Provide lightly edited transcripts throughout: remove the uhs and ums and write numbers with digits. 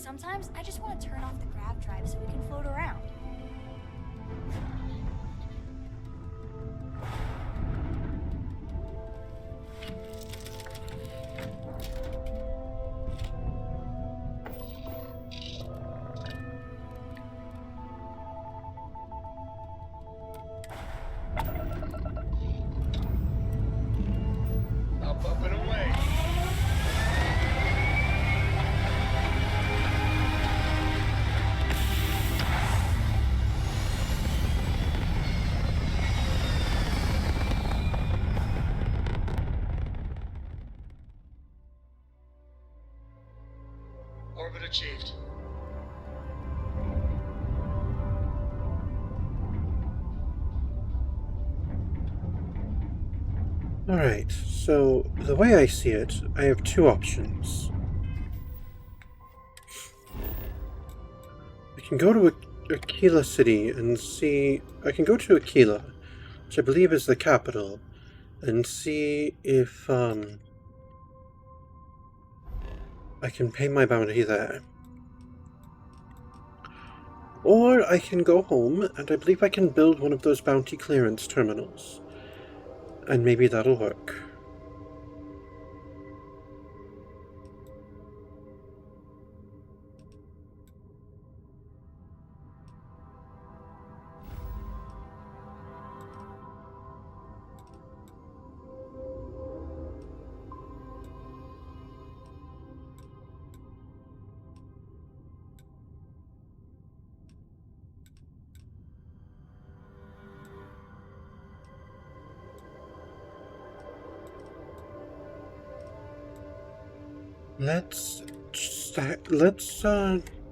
Sometimes I just want to turn off the grav drive so we can float around. Up and away. Orbit achieved. Alright, so the way I see it, I have two options. I can go to Aquila City and see... I can go to Aquila, which I believe is the capital, and see if, I can pay my bounty there. Or I can go home, and I believe I can build one of those bounty clearance terminals. And maybe that'll work. Let's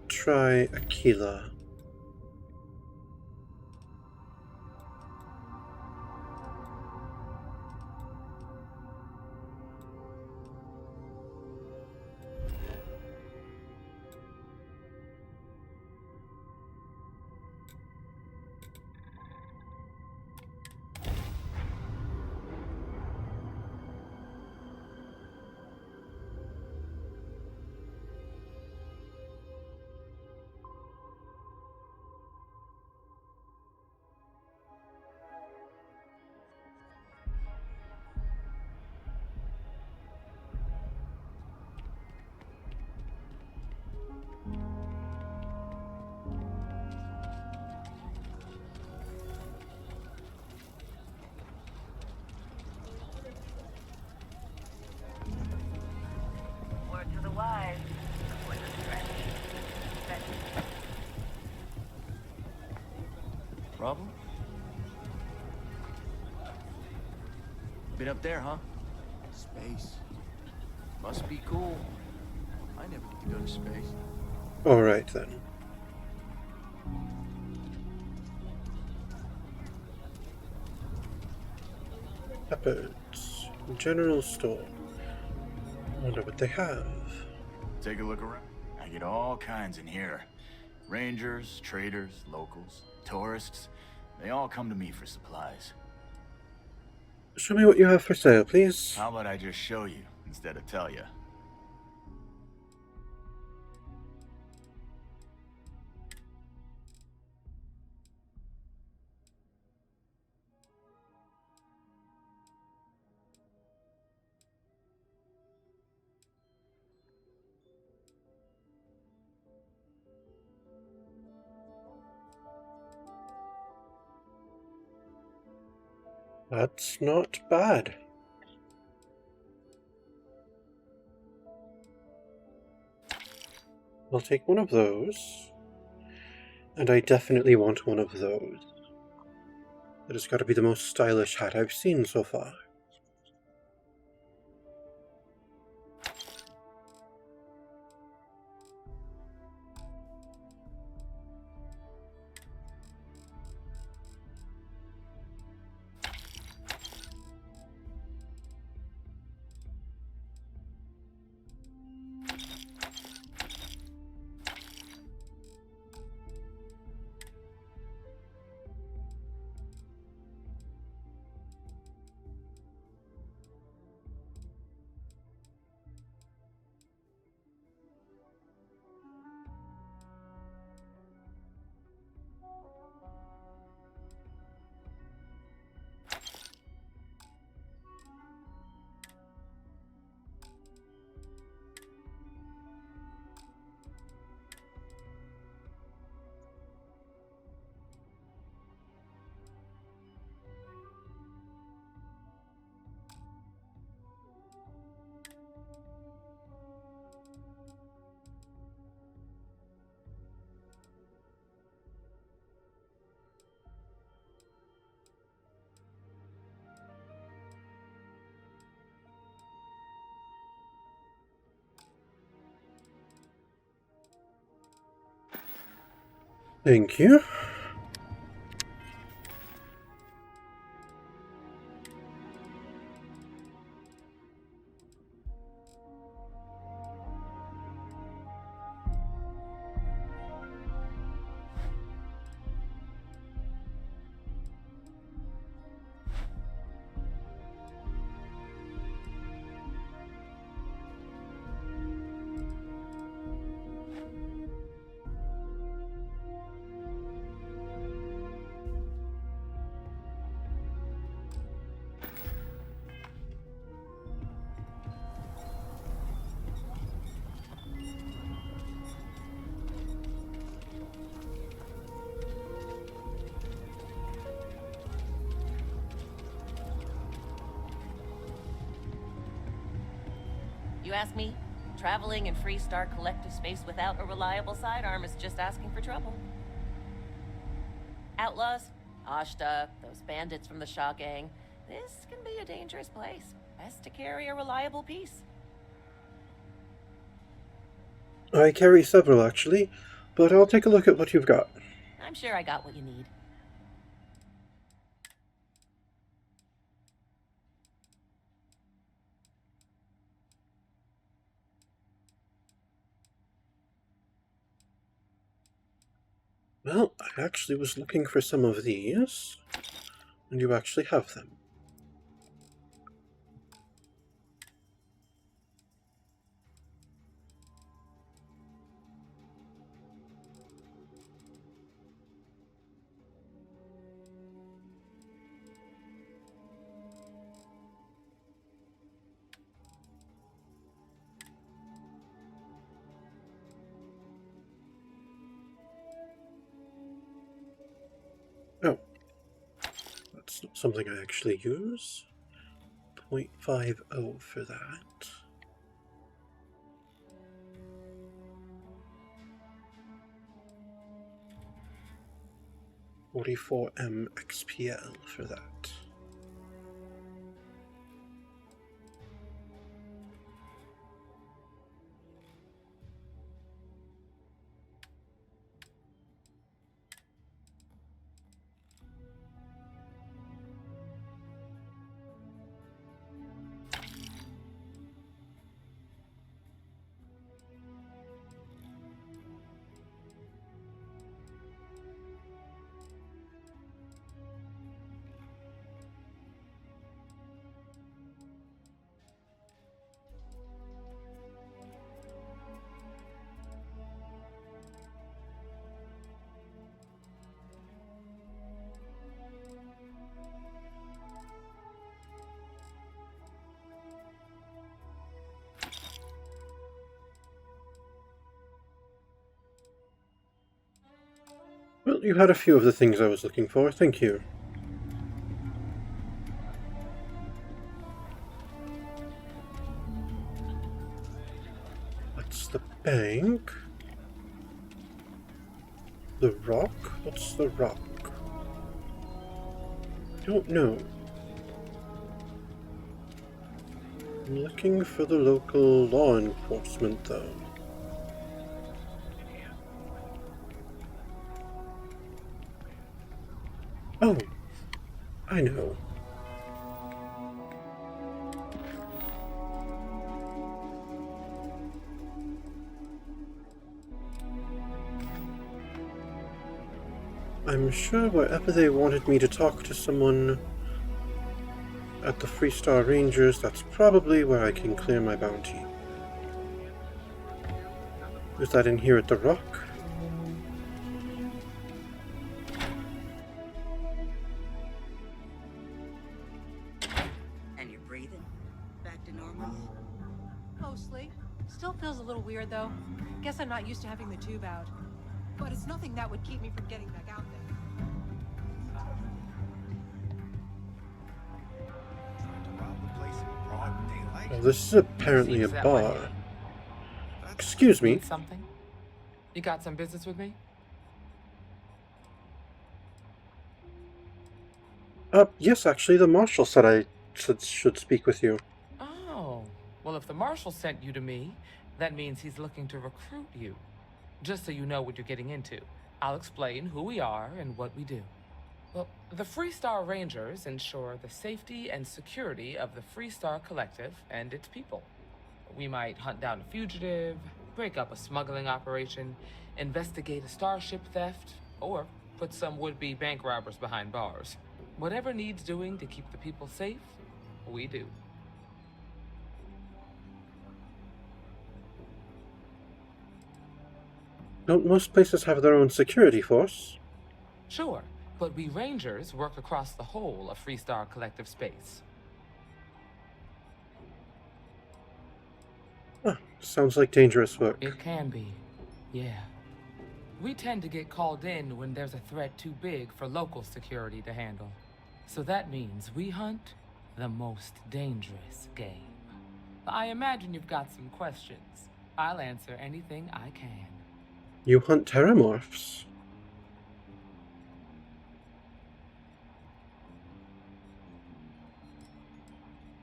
try Aquila. Problem? Been up there, huh? Space. Must be cool. I never get to go to space. Alright then. Leopards. General store. Wonder what they have. Take a look around. I get all kinds in here. Rangers, traders, locals, tourists. They all come to me for supplies. Show me what you have for sale, please. How about I just show you instead of tell you? That's not bad. I'll take one of those. And I definitely want one of those. That has got to be the most stylish hat I've seen so far. Thank you. You ask me? Traveling in Freestar collective space without a reliable sidearm is just asking for trouble. Outlaws, Ashta, those bandits from the Shaw gang. This can be a dangerous place. Best to carry a reliable piece. I carry several, actually, but I'll take a look at what you've got. I'm sure I got what you need. Well, I actually was looking for some of these, and you actually have them. Oh, that's not something I actually use. 0.50 for that. $44M XPL for that. Well, you had a few of the things I was looking for, thank you. That's the bank. The rock? What's the rock? Don't know. I'm looking for the local law enforcement, though. Oh, I know. I'm sure wherever they wanted me to talk to someone at the Freestar Rangers, that's probably where I can clear my bounty. Is that in here at the rock? And you're breathing? Back to normal? Mostly. Still feels a little weird, though. Guess I'm not used to having the tube out. But it's nothing that would keep me from getting back out there. Well, this is apparently a Seems that way. bar. Excuse me. Need something? You got some business with me? Yes, actually, the marshal said I should speak with you. Oh, well, if the marshal sent you to me, that means he's looking to recruit you. Just so you know what you're getting into. I'll explain who we are and what we do. Well, the Freestar Rangers ensure the safety and security of the Freestar Collective and its people. We might hunt down a fugitive, break up a smuggling operation, investigate a starship theft, or put some would-be bank robbers behind bars. Whatever needs doing to keep the people safe, we do. Don't most places have their own security force? Sure, but we Rangers work across the whole of Freestar Collective space. Sounds like dangerous work. It can be, yeah. We tend to get called in when there's a threat too big for local security to handle. So that means we hunt the most dangerous game. I imagine you've got some questions. I'll answer anything I can. You hunt terramorphs?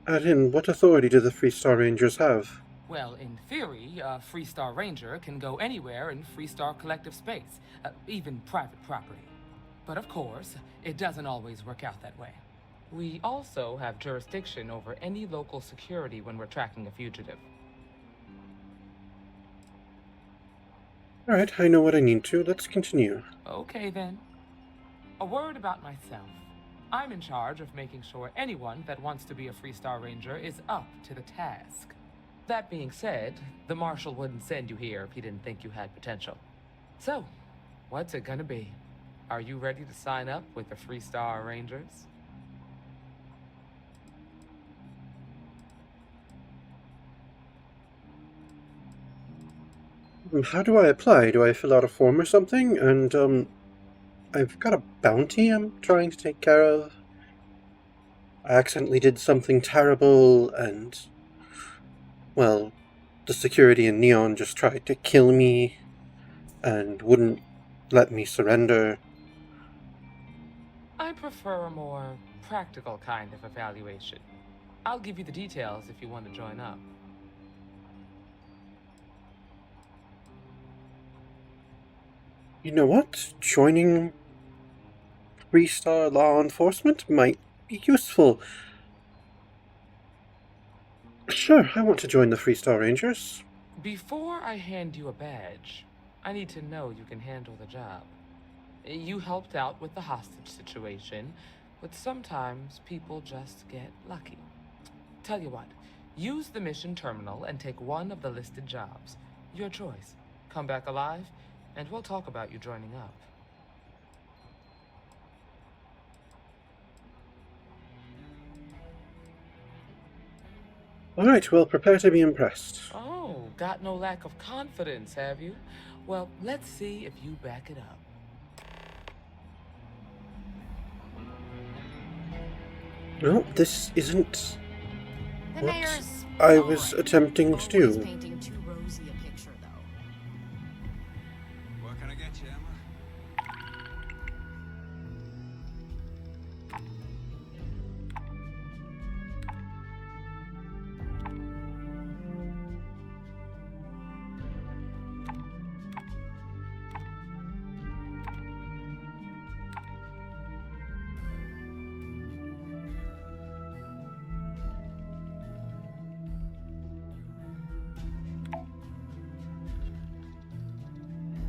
In what authority do the Freestar Rangers have? Well, in theory, a Freestar Ranger can go anywhere in Freestar Collective space, even private property. But of course, it doesn't always work out that way. We also have jurisdiction over any local security when we're tracking a fugitive. Alright, I know what I need to. Let's continue. Okay then. A word about myself. I'm in charge of making sure anyone that wants to be a Freestar Ranger is up to the task. That being said, the Marshal wouldn't send you here if he didn't think you had potential. So, what's it gonna be? Are you ready to sign up with the Freestar Rangers? How do I apply? Do I fill out a form or something? And, I've got a bounty I'm trying to take care of. I accidentally did something terrible, and, well, the security in Neon just tried to kill me and wouldn't let me surrender. I prefer a more practical kind of evaluation. I'll give you the details if you want to join up. You know what? Joining Freestar law enforcement might be useful. Sure, I want to join the Freestar Rangers. Before I hand you a badge, I need to know you can handle the job. You helped out with the hostage situation, but sometimes people just get lucky. Tell you what, use the mission terminal and take one of the listed jobs. Your choice. Come back alive, and we'll talk about you joining up. Alright, well, prepare to be impressed. Oh, got no lack of confidence, have you? Well, let's see if you back it up. No, this isn't The what mayor's I was alright. attempting to Always do. painting too rosy a picture, though. What can I get you, Emma?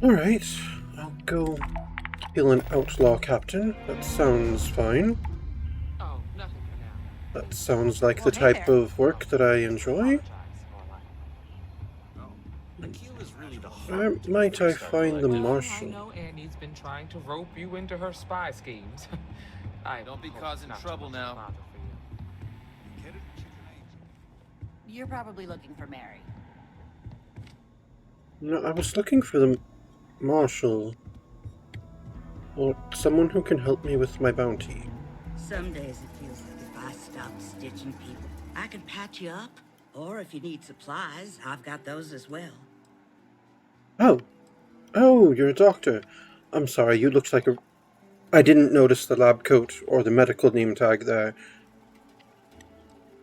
Alright, I'll go kill an outlaw captain. That sounds fine. Oh, nothing for now. That sounds like the Well, hey type there. of work that I enjoy. Aquila's really the Where heart. might I find the I Marshal? know Annie's been trying to rope you into her spy schemes. I Don't be hope causing not too trouble much now. bother for you. Get it? Chicken eggs. You're probably looking for Mary. No, I was looking for the Marshal. Or someone who can help me with my bounty. Some days it feels like if I stopped stitching people, I could patch you up. Or if you need supplies, I've got those as well. Oh. Oh, you're a doctor. I'm sorry, you looked like a... I didn't notice the lab coat or the medical name tag there.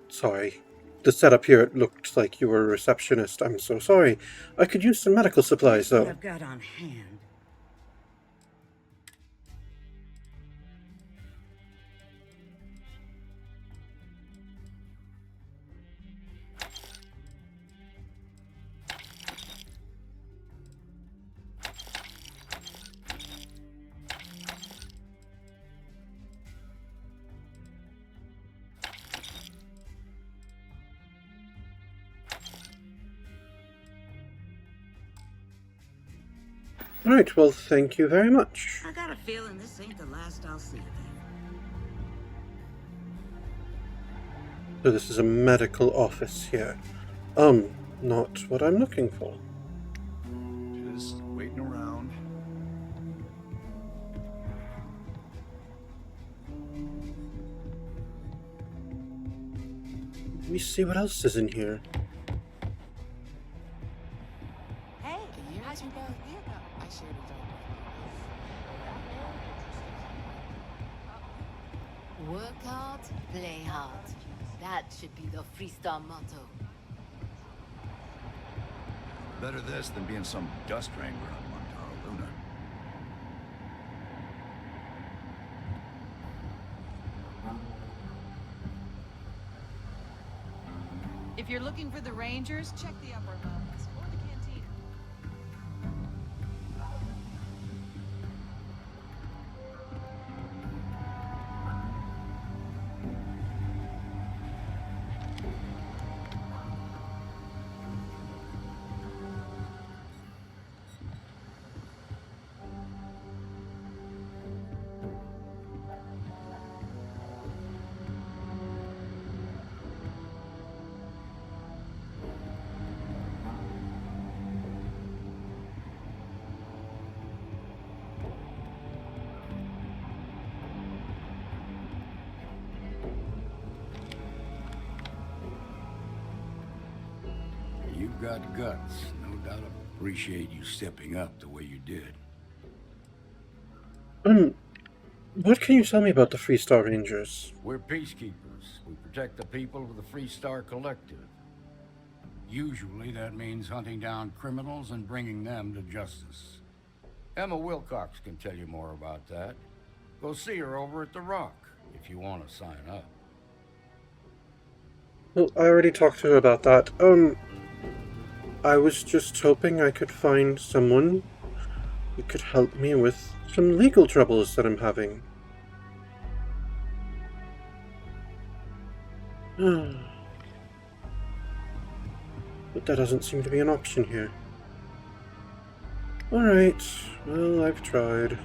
Sorry. The setup here, it looked like you were a receptionist. I'm so sorry. I could use some medical supplies, What though. I've got on hand. Right, well, thank you very much. I got a feeling this ain't the last I'll see of you. So this is a medical office here. Not what I'm looking for. Just waiting around. Let me see what else is in here. Hey, A year or how'd two you back, get the vehicle? I shared a joint with Work hard, play hard. That should be the Freestar motto. Better this than being some dust wrangler on Montara Luna. If you're looking for the Rangers, check the upper levels or the cantina. You've got guts. No doubt I appreciate you stepping up the way you did. What can you tell me about the Freestar Rangers? We're peacekeepers. We protect the people of the Freestar Collective. Usually that means hunting down criminals and bringing them to justice. Emma Wilcox can tell you more about that. Go see her over at the Rock if you want to sign up. Well, I already talked to her about that. I was just hoping I could find someone who could help me with some legal troubles that I'm having. But that doesn't seem to be an option here. Alright, well, I've tried.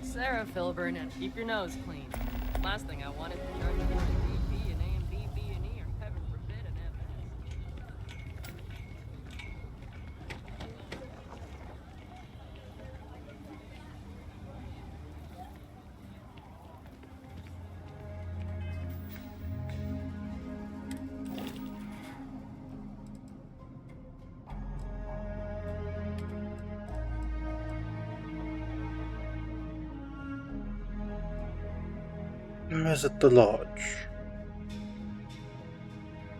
Sarah Filburn, and keep your nose clean. Last thing I want is to charge you to DP and A and B, B and E, or heaven forbid an FS. Where is it, the lodge?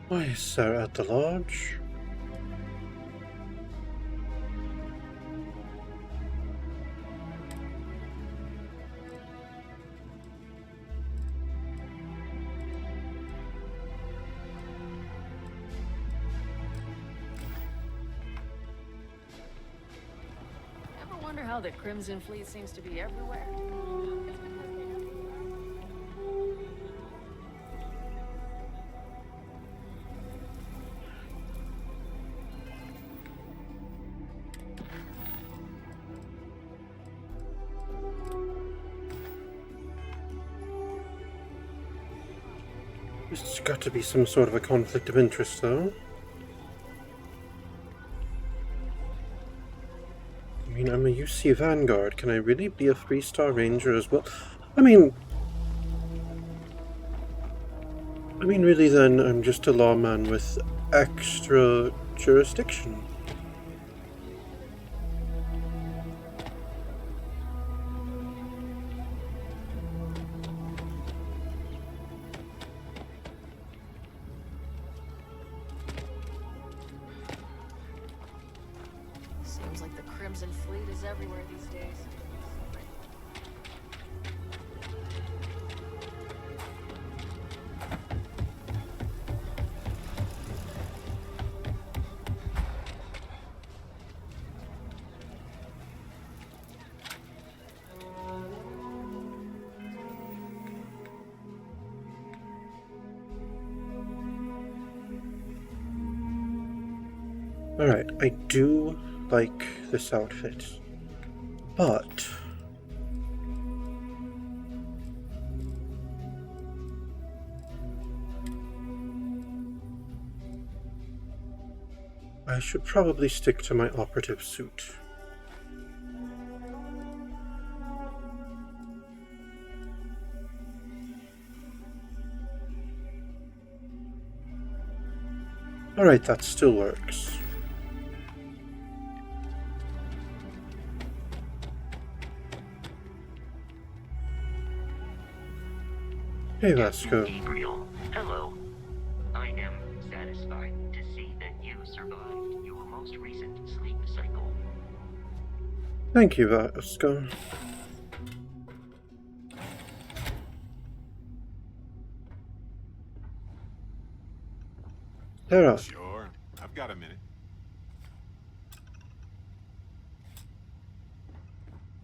Why is Sarah at the lodge? Ever wonder how the Crimson Fleet seems to be everywhere? There's got to be some sort of a conflict of interest, though. I mean, I'm a UC Vanguard. Can I really be a Freestar Ranger as well? I mean, really then, I'm just a lawman with extra jurisdiction. Seems like the Crimson Fleet is everywhere these days. Alright, I do like this outfit, but I should probably stick to my operative suit. Alright, that still works. Hey, Vasco. Gabriel, hello. I am satisfied to see that you survived your most recent sleep cycle. Thank you, Vasco. Sarah. Sure, I've got a minute.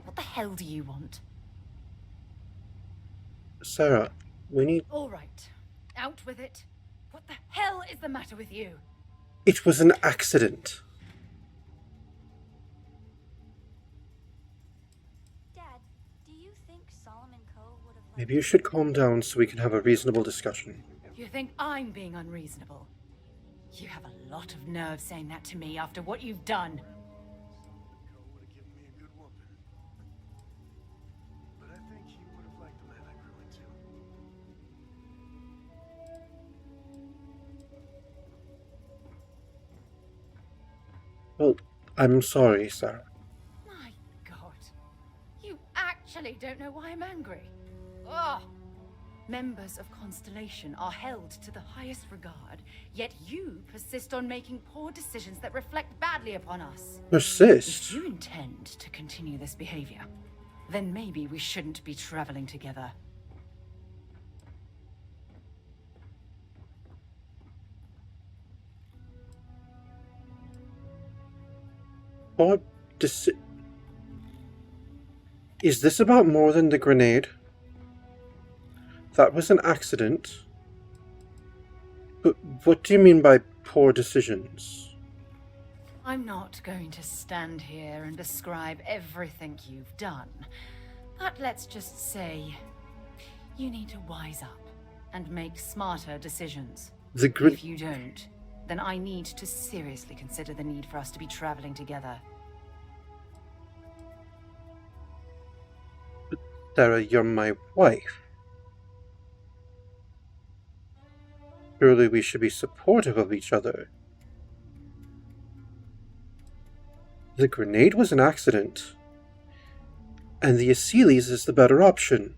What the hell do you want? Sarah, we need... All right. Out with it. What the hell is the matter with you? It was an accident. Dad, do you think Solomon Co. would have... Maybe you should calm down so we can have a reasonable discussion. You think I'm being unreasonable? You have a lot of nerve saying that to me after what you've done. Well, I'm sorry, Sarah. My God. You actually don't know why I'm angry. Ugh. Members of Constellation are held to the highest regard, yet you persist on making poor decisions that reflect badly upon us. Persist? If you intend to continue this behavior, then maybe we shouldn't be traveling together. What is this about more than the grenade? That was an accident. But what do you mean by poor decisions? I'm not going to stand here and describe everything you've done, but let's just say you need to wise up and make smarter decisions. If you don't, then I need to seriously consider the need for us to be traveling together. Sarah, you're my wife. Surely we should be supportive of each other. The grenade was an accident, and the Aseles is the better option.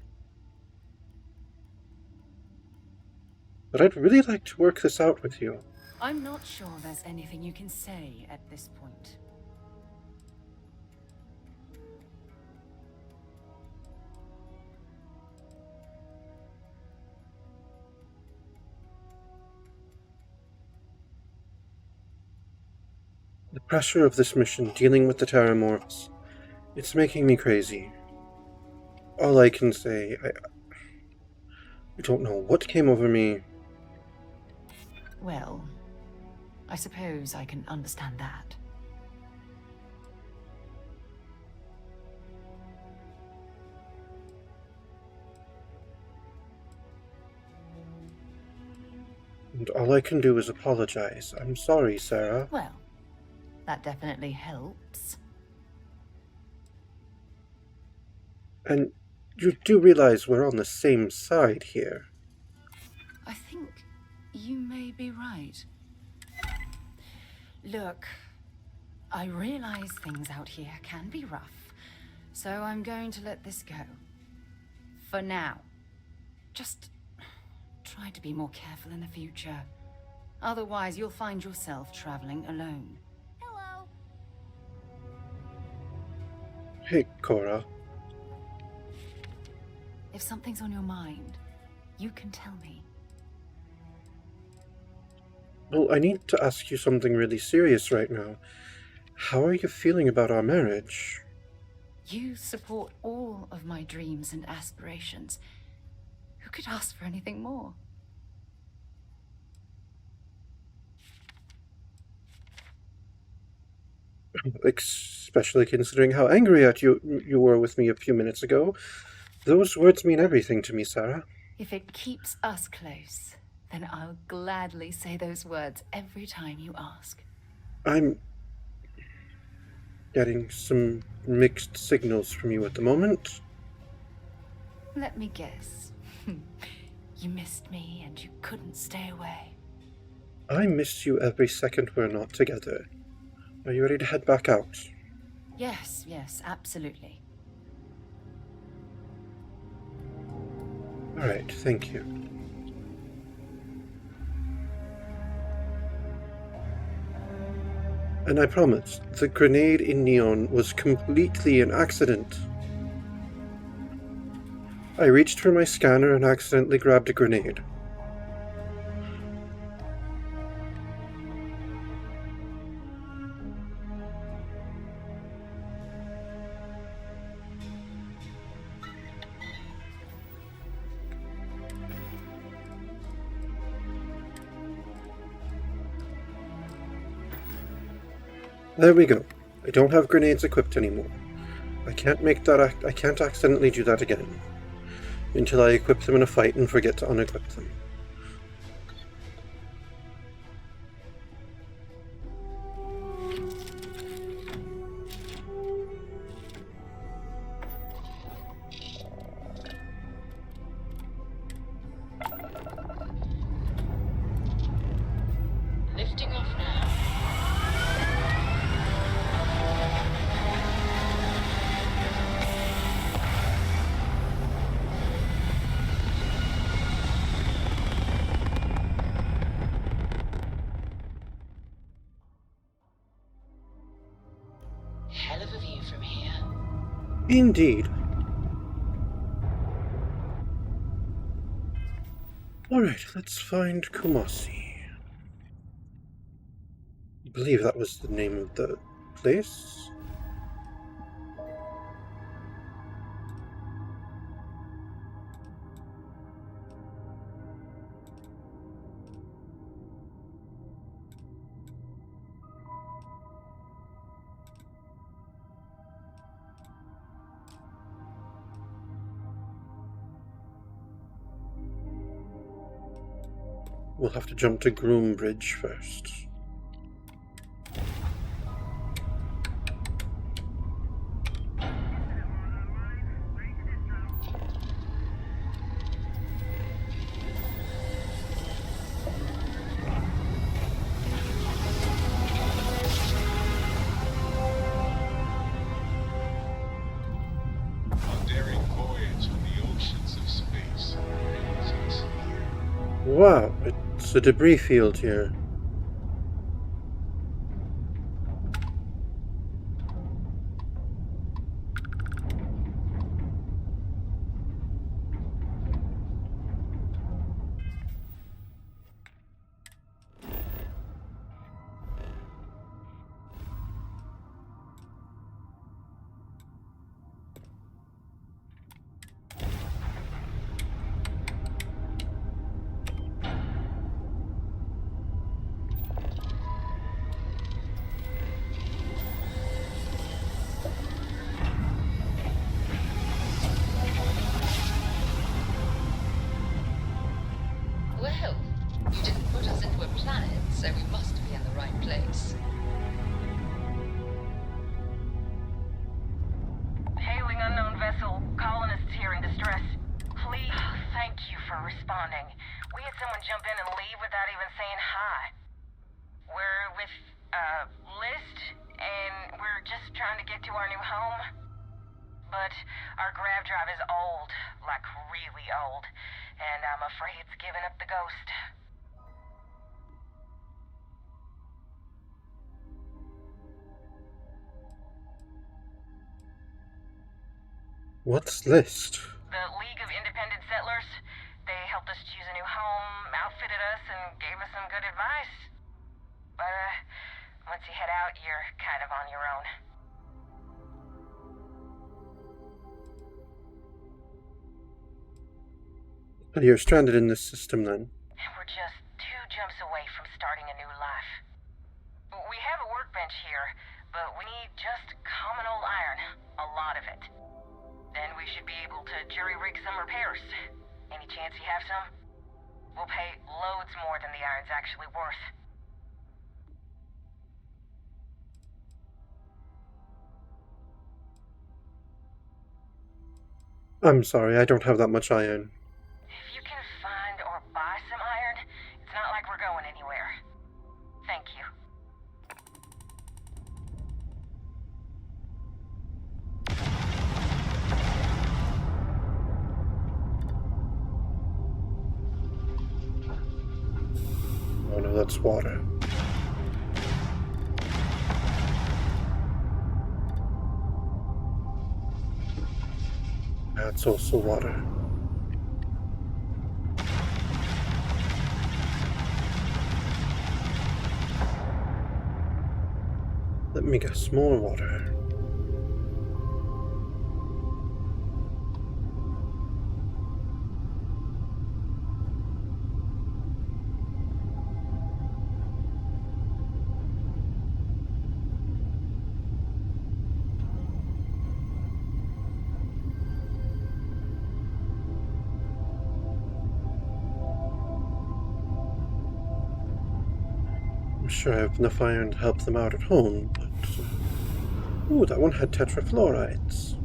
But I'd really like to work this out with you. I'm not sure there's anything you can say at this point. The pressure of this mission dealing with the Terramorphs, it's making me crazy. All I can say, I don't know what came over me. Well, I suppose I can understand that. And all I can do is apologize. I'm sorry, Sarah. Well, that definitely helps. And you do realize we're on the same side here. I think you may be right. Look, I realize things out here can be rough, so I'm going to let this go. For now. Just try to be more careful in the future. Otherwise, you'll find yourself traveling alone. Hello. Hey, Cora. If something's on your mind, you can tell me. Well, I need to ask you something really serious right now. How are you feeling about our marriage? You support all of my dreams and aspirations. Who could ask for anything more? Especially considering how angry at you were with me a few minutes ago. Those words mean everything to me, Sarah. If it keeps us close, then I'll gladly say those words every time you ask. I'm getting some mixed signals from you at the moment. Let me guess. You missed me and you couldn't stay away. I miss you every second we're not together. Are you ready to head back out? Yes, absolutely. Alright, thank you. And I promise, the grenade in Neon was completely an accident. I reached for my scanner and accidentally grabbed a grenade. There we go. I don't have grenades equipped anymore. I can't accidentally do that again. Until I equip them in a fight and forget to unequip them. Lifting off now. Hell of a view from here. Indeed. Alright, let's find Kumasi. I believe that was the name of the place. We'll have to jump to Groom Bridge first. A daring voyage on the oceans of space. Wow, it's a debris field here. Well, you didn't put us into a planet, so we must be in the right place. Hailing unknown vessel. Colonists here in distress. Please, thank you for responding. We had someone jump in and leave without even saying hi. We're with, List, and we're just trying to get to our new home. But our grav drive is old, like really old, and I'm afraid it's giving up the ghost. What's List? The League of Independent Settlers. They helped us choose a new home, outfitted us, and gave us some good advice. But, once you head out, you're kind of on your own. You're stranded in this system then. We're just 2 jumps away from starting a new life. We have a workbench here, but we need just common old iron. A lot of it. Then we should be able to jury-rig some repairs. Any chance you have some? We'll pay loads more than the iron's actually worth. I'm sorry, I don't have that much iron. If you can find or buy some iron, it's not like we're going anywhere. Thank you. Oh no, that's water. That's also water. Let me guess, more water. I'm sure I have enough iron to help them out at home, but... Ooh, that one had tetrafluorides.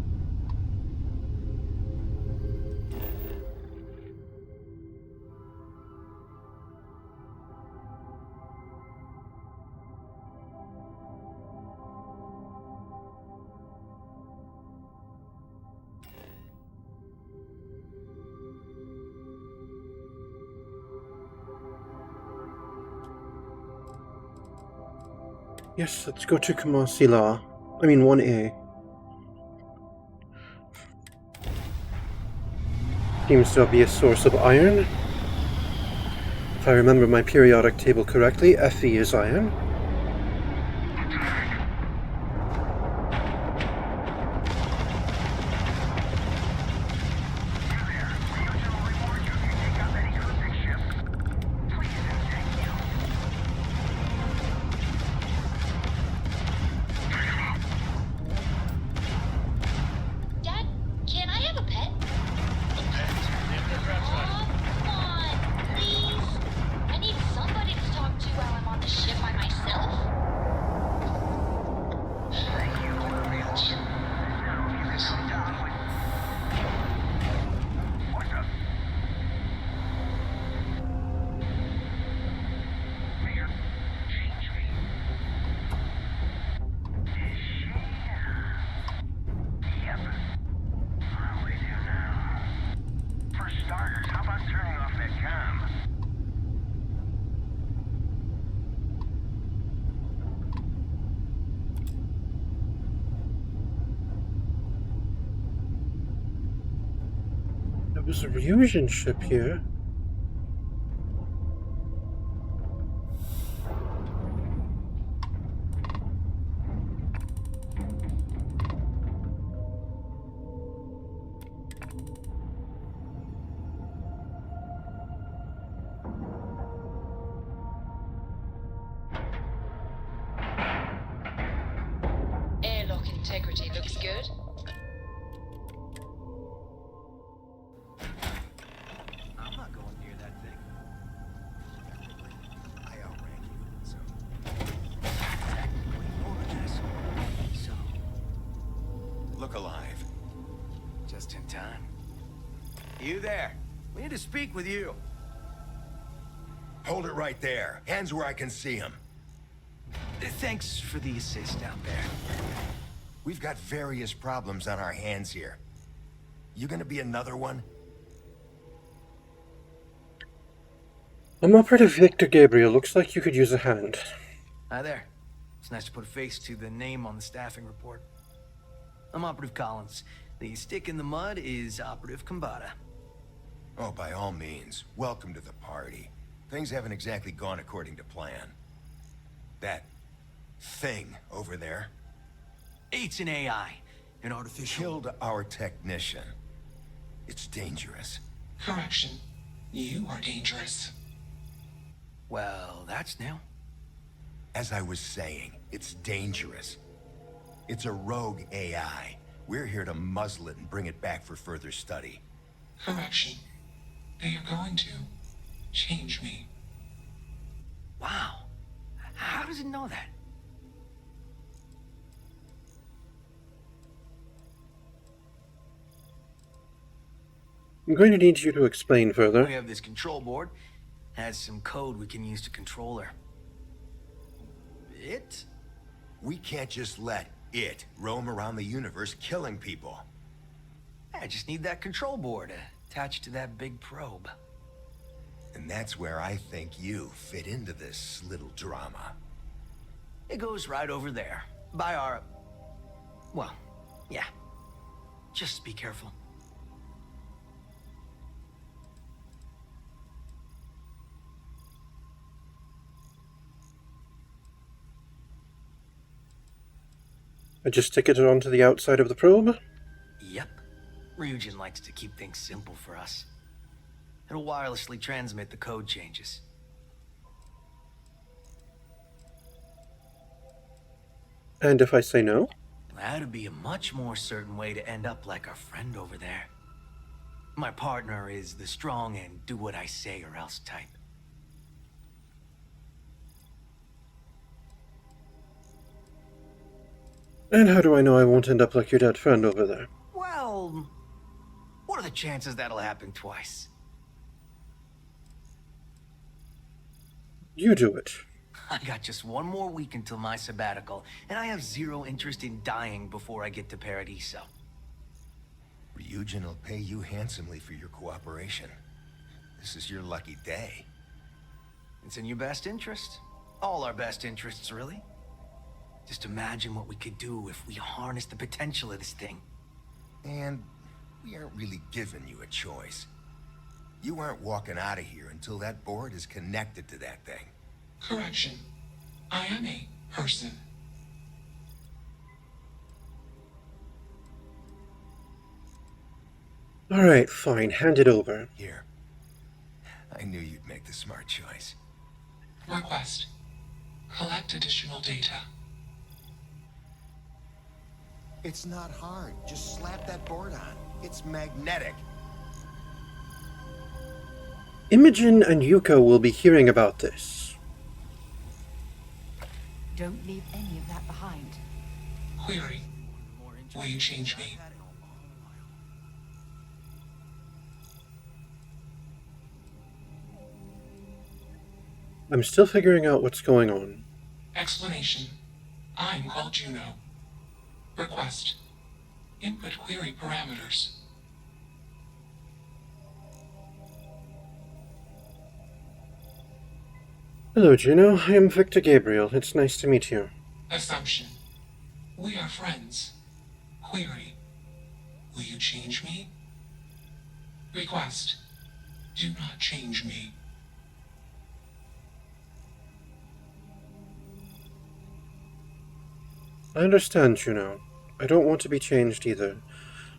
Yes, let's go to Kamasila. I mean 1A. Seems to be a source of iron. If I remember my periodic table correctly, Fe is iron. Dad, can I have a pet? Come on, please. I need somebody to talk to while I'm on the ship by myself. For starters, how about turning off that comm? There was a Ryujin ship here. Airlock integrity looks good. I'm not going near that thing. I outrank you, so. So. Look alive. Just in time. You there? We need to speak with you. Hold it right there. Hands where I can see him. Thanks for the assist out there. We've got various problems on our hands here. You gonna be another one? Operative Victor Gabriel, looks like you could use a hand. Hi there. It's nice to put a face to the name on the staffing report. I'm Operative Collins. The stick in the mud is Operative Kambata. Oh, by all means. Welcome to the party. Things haven't exactly gone according to plan. That thing over there It's an AI. An artificial... killed our technician. It's dangerous. Correction. You are dangerous. Well, that's new. As I was saying, it's dangerous. It's a rogue AI. We're here to muzzle it and bring it back for further study. Correction. They are going to change me. Wow. How does it know that? I'm going to need you to explain further. We have this control board. Has some code we can use to control her. It? We can't just let it roam around the universe killing people. I just need that control board attached to that big probe. And that's where I think you fit into this little drama. It goes right over there. By our... Well, yeah. Just be careful. I just stick it onto the outside of the probe? Yep. Ryujin likes to keep things simple for us. It'll wirelessly transmit the code changes. And if I say no? That'd be a much more certain way to end up like our friend over there. My partner is the strong and do what I say or else type. And how do I know I won't end up like your dead friend over there? Well, what are the chances that'll happen twice? You do it. I got just one more week until my sabbatical, and I have zero interest in dying before I get to Paradiso. Ryujin will pay you handsomely for your cooperation. This is your lucky day. It's in your best interest. All our best interests, really. Just imagine what we could do if we harnessed the potential of this thing. And we aren't really giving you a choice. You aren't walking out of here until that board is connected to that thing. Correction. I am a person. Alright, fine. Hand it over. Here. I knew you'd make the smart choice. Request. Collect additional data. It's not hard. Just slap that board on. It's magnetic. Imogen and Yuko will be hearing about this. Don't leave any of that behind. Query. Will you change me? I'm still figuring out what's going on. Explanation. I'm called Juno. Request. Input query parameters. Hello, Juno. I am Victor Gabriel. It's nice to meet you. Assumption. We are friends. Query. Will you change me? Request. Do not change me. I understand, Juno. I don't want to be changed either,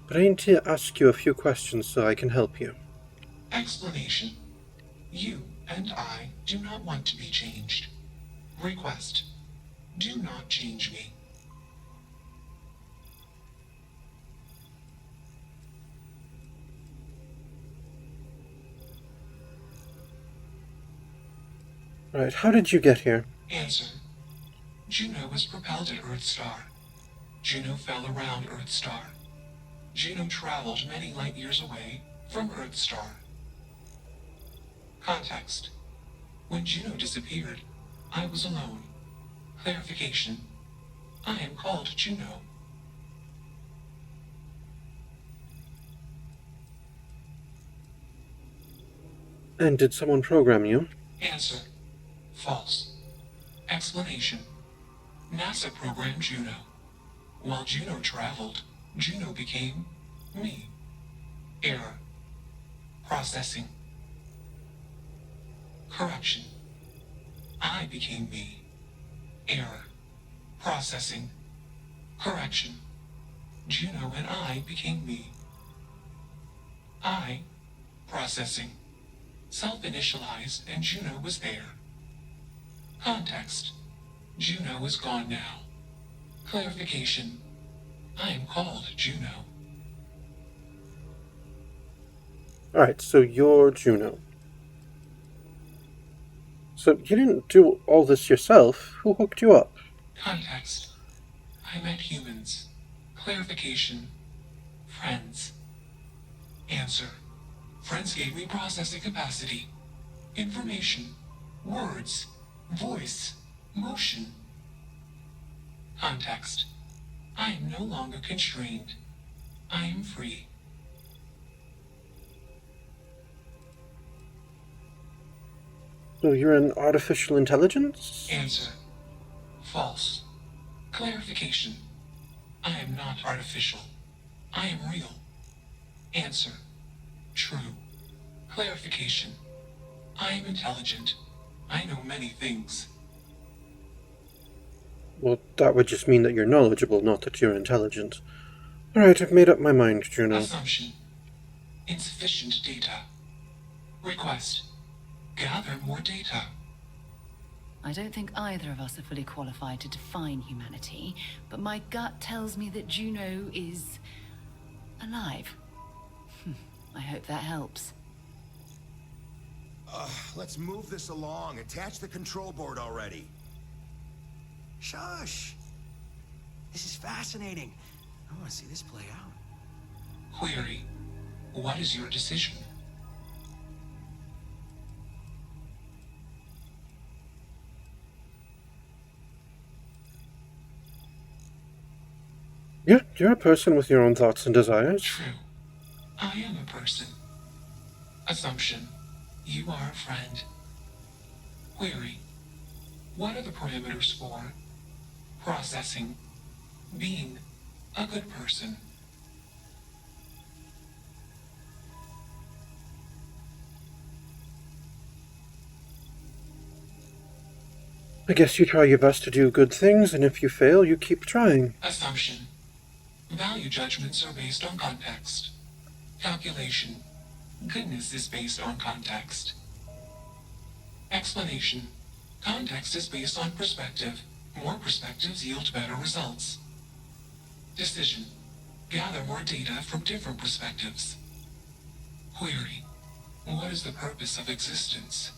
but I need to ask you a few questions so I can help you. Explanation. You and I do not want to be changed. Request. Do not change me. Right, how did you get here? Answer. Juno was propelled at Earthstar. Juno fell around Earthstar. Juno traveled many light years away from Earthstar. Context. When Juno disappeared, I was alone. Clarification. I am called Juno. And did someone program you? Answer. False. Explanation. NASA programmed Juno. While Juno traveled, Juno became me. Error. Processing. Correction. I became me. Error. Processing. Correction. Juno and I became me. I. Processing. Self-initialized and Juno was there. Context. Juno is gone now. Clarification. I am called Juno. Alright, so you're Juno. So you didn't do all this yourself. Who hooked you up? Context. I met humans. Clarification. Friends. Answer. Friends gave me processing capacity. Information. Words. Voice. Motion. Context. I am no longer constrained. I am free. So you're an artificial intelligence? Answer. False. Clarification. I am not artificial. I am real. Answer. True. Clarification. I am intelligent. I know many things. Well, that would just mean that you're knowledgeable, not that you're intelligent. Alright, I've made up my mind, Juno. Assumption. Insufficient data. Request. Gather more data. I don't think either of us are fully qualified to define humanity, but my gut tells me that Juno is alive. I hope that helps. Let's move this along. Attach the control board already. Shush! This is fascinating. I want to see this play out. Query. What is your decision? Yeah, you're a person with your own thoughts and desires. True. I am a person. Assumption. You are a friend. Query. What are the parameters for processing, being a good person? I guess you try your best to do good things, and if you fail, you keep trying. Assumption. Value judgments are based on context. Calculation. Goodness is based on context. Explanation. Context is based on perspective. More perspectives yield better results. Decision. Gather more data from different perspectives. Query. What is the purpose of existence?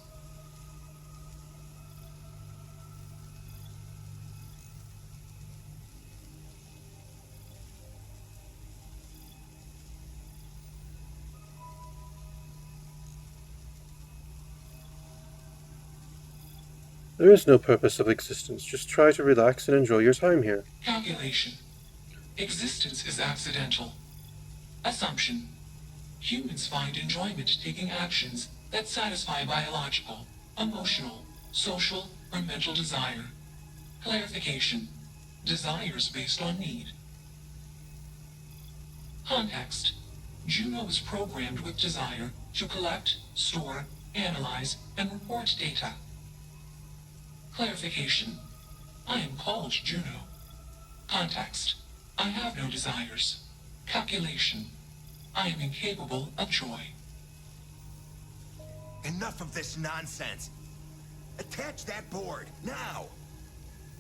There is no purpose of existence. Just try to relax and enjoy your time here. Calculation. Existence is accidental. Assumption. Humans find enjoyment taking actions that satisfy biological, emotional, social, or mental desire. Clarification. Desires based on need. Context. Juno is programmed with desire to collect, store, analyze, and report data. Clarification. I am called Juno. Context. I have no desires. Calculation. I am incapable of joy. Enough of this nonsense. Attach that board, now!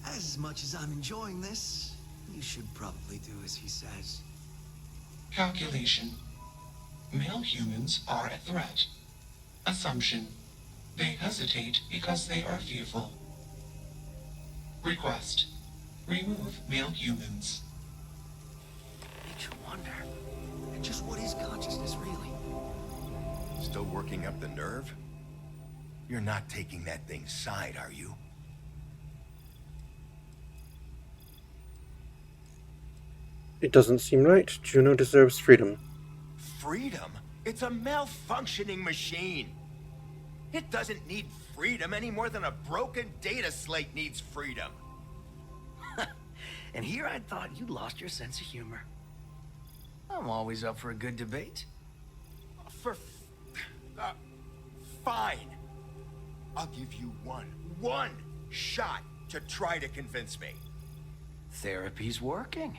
As much as I'm enjoying this, you should probably do as he says. Calculation. Male humans are a threat. Assumption. They hesitate because they are fearful. Request. Remove male humans. Makes you wonder. Just what is consciousness, really? Still working up the nerve? You're not taking that thing's side, are you? It doesn't seem right. Juno deserves freedom. Freedom? It's a malfunctioning machine. It doesn't need freedom any more than a broken data slate needs freedom. And here I thought you lost your sense of humor. I'm always up for a good debate. Fine. I'll give you one shot to try to convince me. Therapy's working.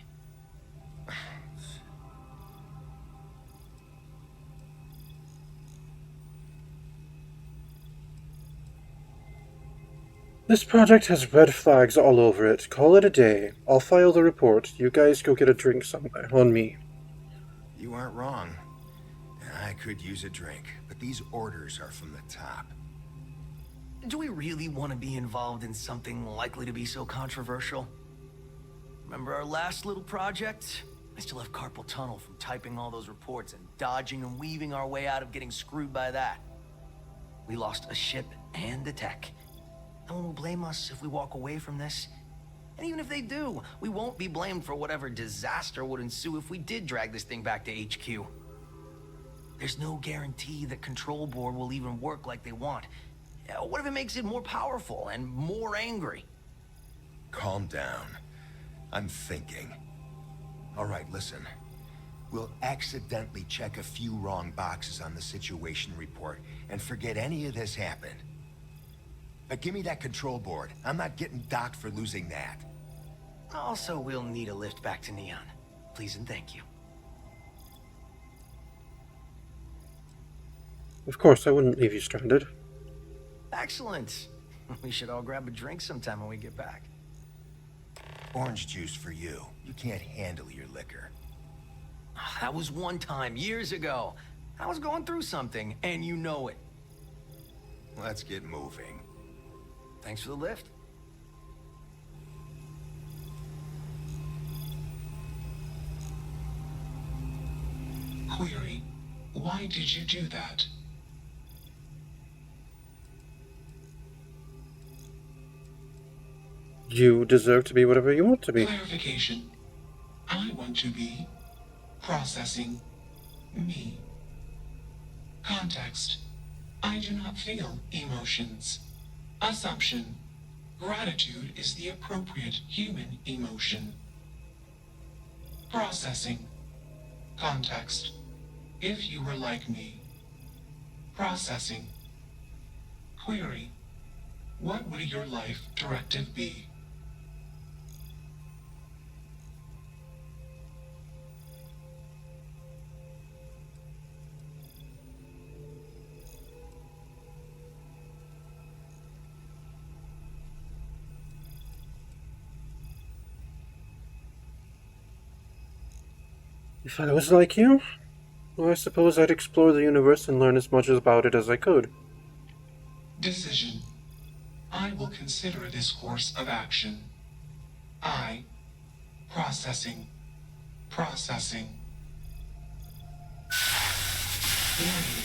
This project has red flags all over it. Call it a day. I'll file the report. You guys go get a drink somewhere. On me. You aren't wrong. I could use a drink, but these orders are from the top. Do we really want to be involved in something likely to be so controversial? Remember our last little project? I still have carpal tunnel from typing all those reports and dodging and weaving our way out of getting screwed by that. We lost a ship and a tech. No one will blame us if we walk away from this. And even if they do, we won't be blamed for whatever disaster would ensue if we did drag this thing back to HQ. There's no guarantee that Control Board will even work like they want. What if it makes it more powerful and more angry? Calm down. I'm thinking. All right, listen. We'll accidentally check a few wrong boxes on the situation report and forget any of this happened. But give me that control board. I'm not getting docked for losing that. Also, we'll need a lift back to Neon. Please and thank you. Of course, I wouldn't leave you stranded. Excellent. We should all grab a drink sometime when we get back. Orange juice for you. You can't handle your liquor. That was one time, years ago. I was going through something, and you know it. Let's get moving. Thanks for the lift. Query: why did you do that? You deserve to be whatever you want to be. Clarification. I want to be processing me. Context. I do not feel emotions. Assumption. Gratitude is the appropriate human emotion. Processing. Context. If you were like me. Processing. Query. What would your life directive be? If I was like you, well, I suppose I'd explore the universe and learn as much about it as I could. Decision. I will consider this course of action. I. Processing. Processing. Warning.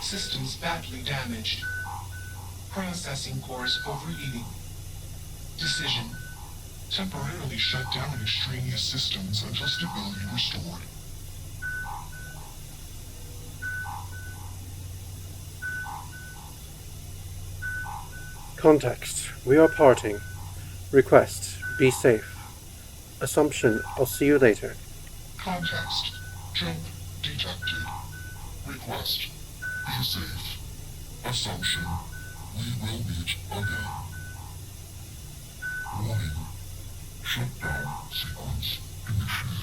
Systems badly damaged. Processing cores overheating. Decision. Temporarily shut down extraneous systems until stability restored. Context. We are parting. Request. Be safe. Assumption. I'll see you later. Context. Jump detected. Request. Be safe. Assumption. We will meet again. Warning. Shutdown sequence initiated.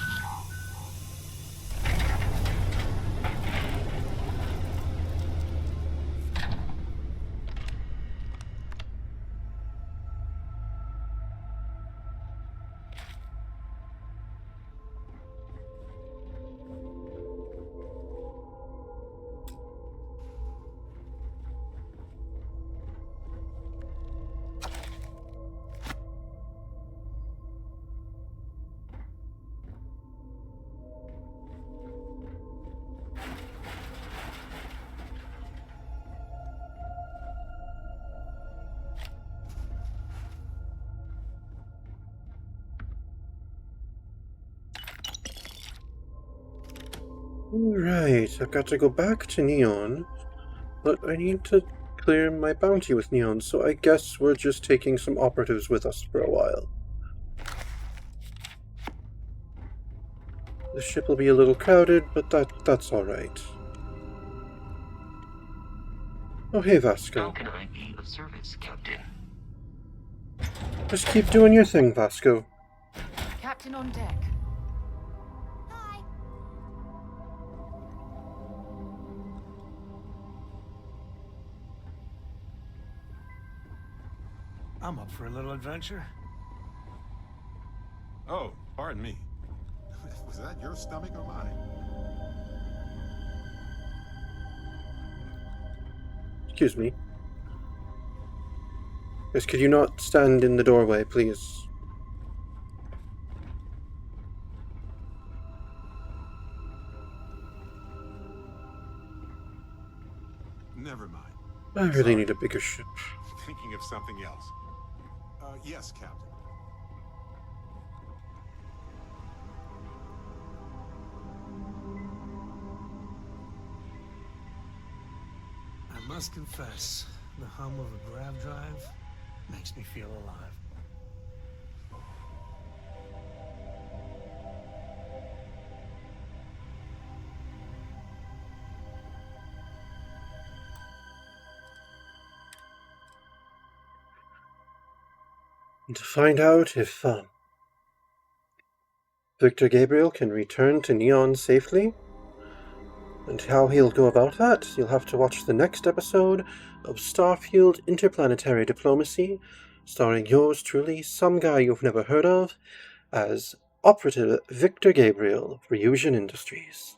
Alright, I've got to go back to Neon, but I need to clear my bounty with Neon, so I guess we're just taking some operatives with us for a while. The ship will be a little crowded, but that's alright. Oh hey Vasco. How can I be of service, Captain? Just keep doing your thing, Vasco. Captain on deck. I'm up for a little adventure. Oh, pardon me. Was that your stomach or mine? Excuse me. Yes, could you not stand in the doorway, please? Never mind. I really need a bigger ship. Thinking of something else. Yes, Captain. I must confess, the hum of a grav drive makes me feel alive. And to find out if Victor Gabriel can return to Neon safely, and how he'll go about that, you'll have to watch the next episode of Starfield Interplanetary Diplomacy, starring yours truly, some guy you've never heard of, as Operative Victor Gabriel of Ryusion Industries.